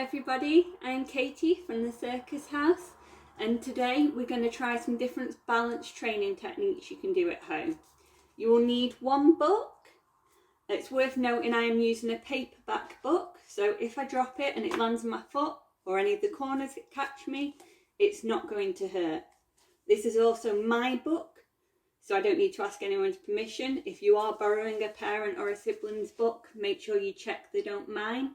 everybody, I'm Katy from the Circus house, and today we're going to try some different balance training techniques you can do at home. You will need one book. It's worth noting I am using a paperback book, so if I drop it and it lands on my foot or any of the corners that catch me, it's not going to hurt. This is also my book, so I don't need to ask anyone's permission. If you are borrowing a parent or a sibling's book, make sure you check they don't mind.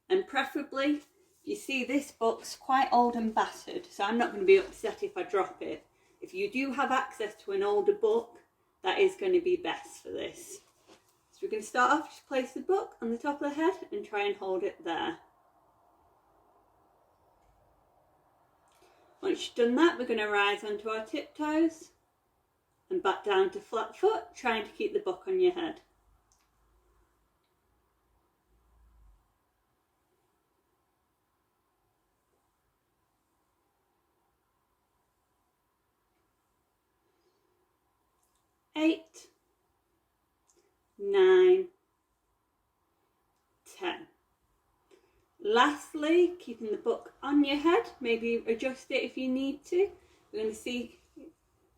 And preferably, if you see this book's quite old and battered, so I'm not going to be upset if I drop it. If you do have access to an older book, that is going to be best for this. So we're going to start off, just place the book on the top of the head and try and hold it there. Once you've done that, we're going to rise onto our tiptoes and back down to flat foot, trying to keep the book on your head. Eight, 9, 10. Lastly, keeping the book on your head, maybe adjust it if you need to. We're going to see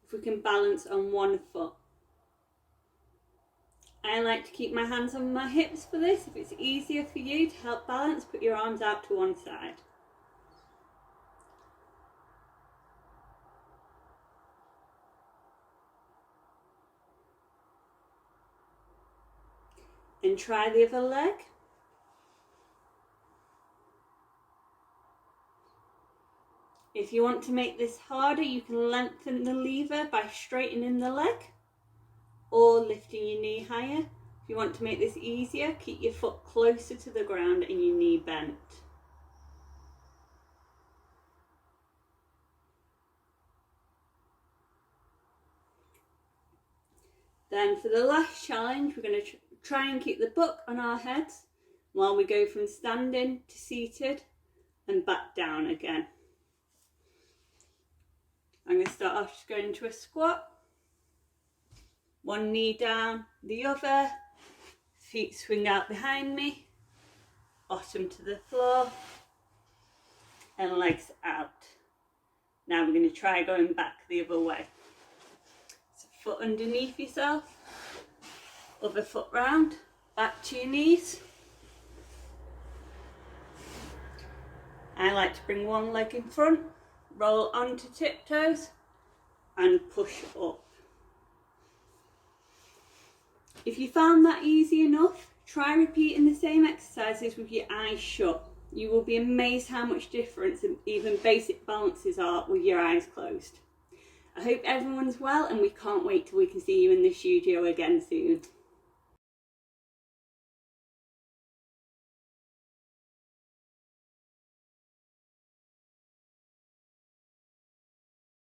if we can balance on one foot. I like to keep my hands on my hips for this. If it's easier for you to help balance, put your arms out to one side. And try the other leg. If you want to make this harder, you can lengthen the lever by straightening the leg or lifting your knee higher. If you want to make this easier, keep your foot closer to the ground and your knee bent. Then for the last challenge, we're going to try and keep the book on our heads while we go from standing to seated and back down again. I'm going to start off just going into a squat. One knee down, the other. Feet swing out behind me. Bottom to the floor. And legs out. Now we're going to try going back the other way. So foot underneath yourself. Other foot round, back to your knees. I like to bring one leg in front, roll onto tiptoes and push up. If you found that easy enough, try repeating the same exercises with your eyes shut. You will be amazed how much difference even basic balances are with your eyes closed. I hope everyone's well, and we can't wait till we can see you in the studio again soon.